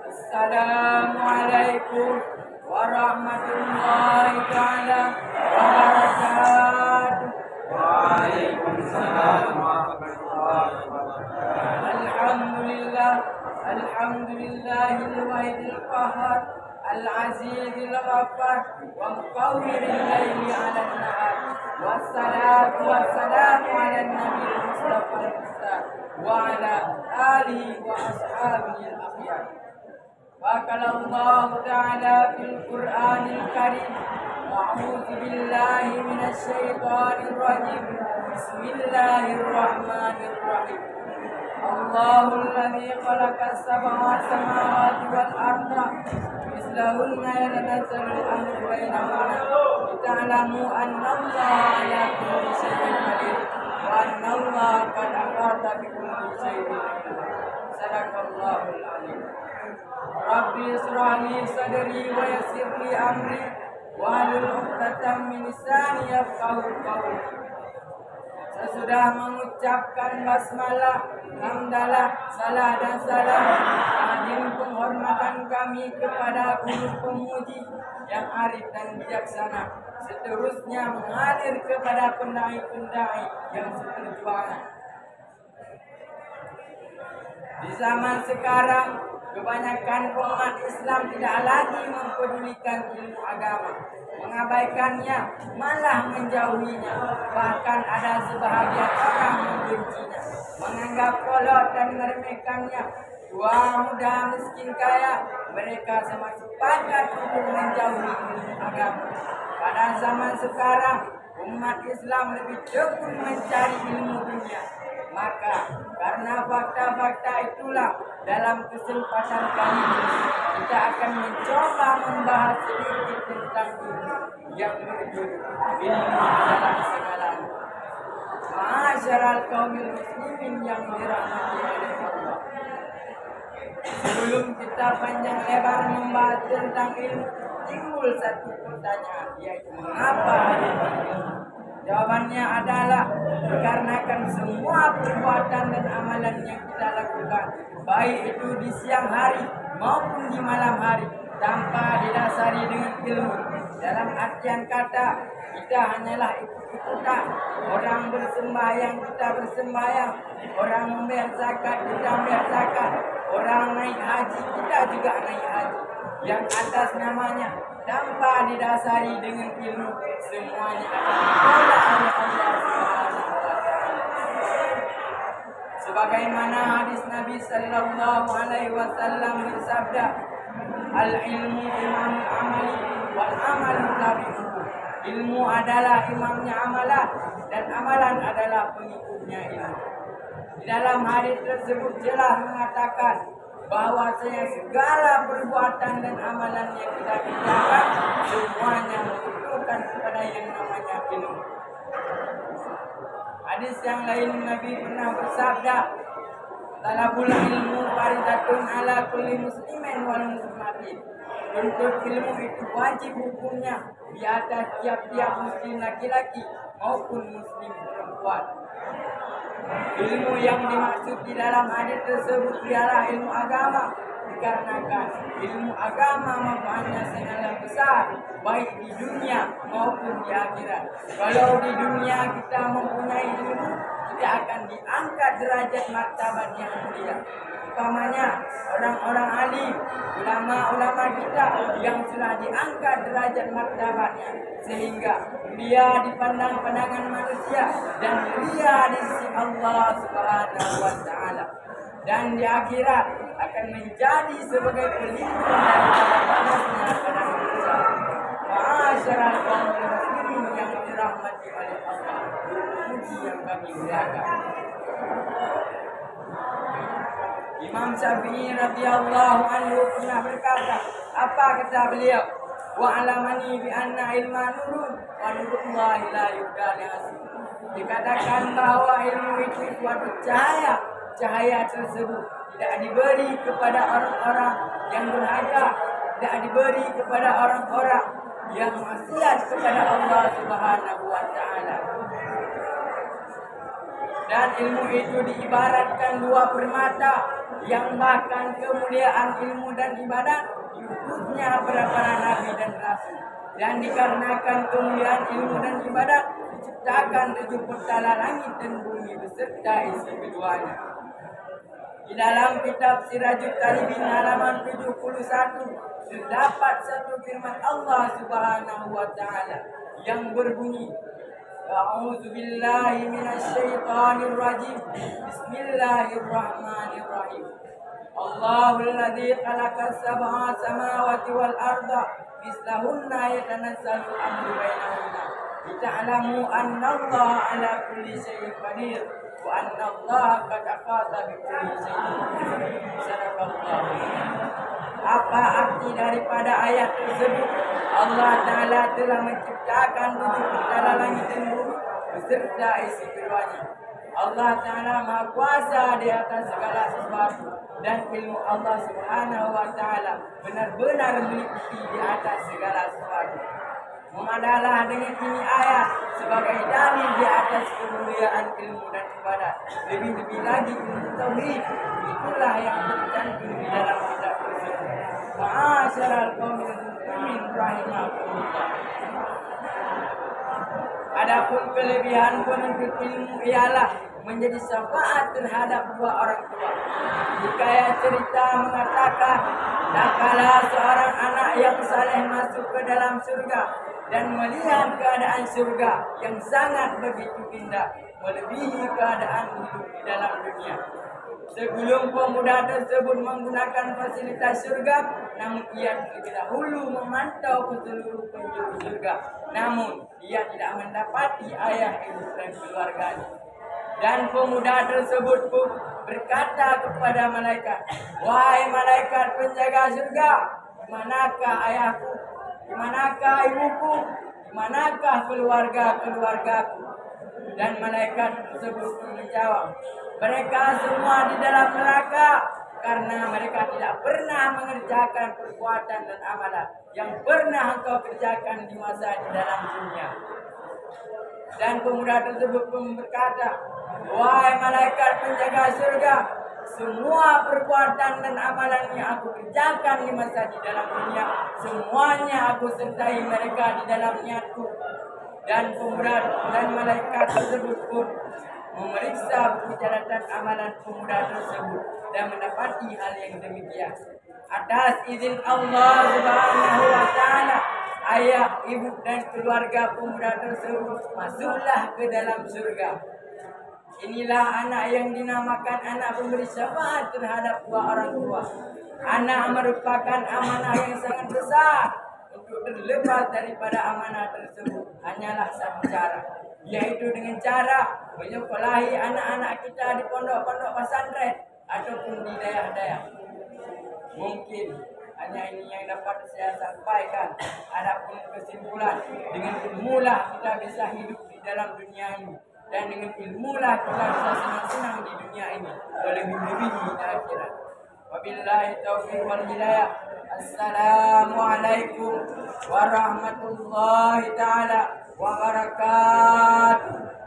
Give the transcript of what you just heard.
Assalamualaikum warahmatullahi taala wabarakatuh. Waalaikumsalam warahmatullahi wabarakatuh. Alhamdulillah, alhamdulillahil wahidil qahhar, al-azizil ghaffar, wa muqawwiril laili 'alan nahar. Wassalatu wassalamu 'alan nabiyil mustafa al-mukhtar wa 'ala alihi wa ashabihi al-akhyar. وقال الله تعالى في القرآن الكريم: أعوذ بالله من الشيطان الرجيم، بسم الله الرحمن الرحيم. الله الذي خلق السبع سماوات والأرض مثلهن يتنزل الأمر بينهن لتعلموا أن الله على كل شيء قدير وأن الله قد أحاط بكل شيء علما. صدق الله العظيم. Rabbi israh li sadri wa yassir li amri wahlul 'uqdatam min lisani yafqahu qawli. Sesudah mengucapkan basmalah, hamdalah, salah dan salam, hadir penghormatan kami kepada guru pemuji yang arif dan bijaksana. Seterusnya mengalir kepada pendai-pendai yang seperjuangan. Di zaman sekarang, kebanyakan umat Islam tidak lagi mempedulikan ilmu agama, mengabaikannya, malah menjauhinya. Bahkan ada sebahagian orang membencinya, menganggap kolot dan meremehkannya. Tua muda miskin kaya, mereka sama sepakat untuk menjauhi ilmu agama. Pada zaman sekarang, umat Islam lebih tekun mencari ilmu dunia. Maka karena fakta-fakta itulah, dalam kesempatan kali ini kita akan mencoba membahas sedikit tentang ilmu yang berjudul ilmu adalah segalanya. Ma'asyiral qaumil muslimin yang dirahmati oleh Allah. Sebelum kita panjang lebar membahas tentang ilmu, timbul satu pertanyaan, yaitu mengapa ada ilmu? Jawabannya adalah dikarenakan semua perbuatan dan amalan yang kita lakukan, baik itu di siang hari maupun di malam hari, tanpa didasari dengan ilmu. Dalam artian kata, kita hanyalah ikut-ikutan. Orang bersembahyang, kita bersembahyang. Orang membayar zakat, kita membayar zakat. Orang naik haji, kita juga naik haji. Yang atas namanya tanpa didasari dengan ilmu, semuanya akan ditolak oleh Allah Subhanahu wa Ta'ala. Sebagaimana hadis Nabi sallallahu alaihi wasallam bersabda, al-ilmu imamul amali wal amalu tabi'uhu. Ilmu adalah imamnya amalan dan amalan adalah pengikutnya ilmu. Di dalam hadis tersebut jelas mengatakan bahwasanya segala perbuatan dan amalan yang kita kerjakan semuanya membutuhkan kepada yang namanya ilmu. Hadis yang lain Nabi pernah bersabda, talabul ilmu faridatun ala kulli muslimin wal muslimatin. Untuk ilmu itu wajib hukumnya di atas tiap-tiap muslim laki-laki maupun muslim perempuan. Ilmu yang dimaksud di dalam hadis tersebut ialah ilmu agama, dikarenakan ilmu agama manfaatnya sangatlah besar, baik di dunia maupun di akhirat. Kalau di dunia kita mempunyai ilmu, kita akan diangkat derajat martabat yang mulia. Umpamanya orang-orang alim, ulama-ulama kita yang sudah diangkat derajat martabatnya, sehingga dia dipandang pandangan manusia dan mulia di sisi Allah Subhanahu wa Ta'ala, dan di akhirat akan menjadi sebagai pelindung daripada panasnya pada manusia. Ma'asyiral qaumil muslimin yang dirahmati oleh Allah, puji yang kami muliakan. Imam Syafi'i radhiyallahu anhu pernah berkata, apa kata beliau? Wa alamani bi anna ilma nurun wa nurullahi la yudali asli. Dikatakan bahwa ilmu itu suatu cahaya. Cahaya tersebut tidak diberi kepada orang-orang yang durhaka, tidak diberi kepada orang-orang yang maksiat kepada Allah Subhanahu wa Ta'ala. Dan ilmu itu diibaratkan dua permata yang bahkan kemuliaan ilmu dan ibadat diutusnya para nabi dan rasul. Dan dikarenakan kemuliaan ilmu dan ibadat diciptakan 7 petala langit dan bumi beserta isi keduanya. Di dalam kitab Sirajul Talibin halaman 71 terdapat satu firman Allah Subhanahu wa taala yang berbunyi, A'udzu billahi minasyaitonir rajim. Bismillahirrahmanirrahim. Allahul ladzi khalaqas sab'a samawati wal arda mislahunna yatanazzalu amru bainahunna lita'lamu annallaha 'ala kulli syai'in qadir wa annallaha qad ahata bi kulli syai'in. Sadaqallahu. Apa arti daripada ayat tersebut? Allah Ta'ala telah menciptakan 7 petala langit dan bumi beserta isi keduanya. Allah Ta'ala Maha Kuasa di atas segala sesuatu, dan ilmu Allah Subhanahu wa Ta'ala benar-benar meliputi di atas segala sesuatu. Memadalah dengan ini ayat sebagai dalil di atas kemuliaan ilmu dan ibadat. Lebih-lebih lagi ilmu tauhid, itulah yang tercantum di dalam kitab tersebut. Ma'asyiral qaumil muslimin rahimakumullah. Adapun kelebihan penuntut ilmu ialah menjadi syafaat terhadap dua orang tua. Hikayat cerita mengatakan, tak kala seorang anak yang saleh masuk ke dalam surga dan melihat keadaan surga yang sangat begitu indah, melebihi keadaan hidup di dalam dunia. Sebelum pemuda tersebut menggunakan fasilitas surga, namun ia terlebih dahulu memantau ke seluruh penjuru surga. Namun ia tidak mendapati ayah, ibu dan keluarganya. Dan pemuda tersebut pun berkata kepada malaikat, "Wahai malaikat penjaga surga, di manakah ayahku? Di manakah ibuku? Di manakah keluarga-keluargaku?" Dan malaikat tersebut pun menjawab, "Mereka semua di dalam neraka, karena mereka tidak pernah mengerjakan perbuatan dan amalan yang pernah engkau kerjakan di masa di dalam dunia." Dan pemuda tersebut pun berkata, "Wahai malaikat penjaga surga, semua perbuatan dan amalan yang aku kerjakan di masa di dalam dunia, semuanya aku sertai mereka di dalam niatku." Dan pemuda dan malaikat tersebut pun memeriksa buku catatan amalan pemuda tersebut dan mendapati hal yang demikian. Atas izin Allah Subhanahu wa Ta'ala, ayah, ibu dan keluarga pemuda tersebut masuklah ke dalam surga. Inilah anak yang dinamakan anak pemberi syafaat terhadap dua orang tua. Anak merupakan amanah yang sangat besar. Untuk terlepas daripada amanah tersebut hanyalah satu cara, yaitu dengan cara menyekolahi anak-anak kita di pondok-pondok pesantren ataupun di daerah-daerah. Mungkin hanya ini yang dapat saya sampaikan. Adapun kesimpulan, dengan ilmulah kita bisa hidup di dalam dunia ini, dan dengan ilmulah kita bisa senang-senang di dunia ini, lebih-lebih di akhirat. Wabillahi taufiq wal hidayah. Assalamualaikum warahmatullahi taala wabarakatuh.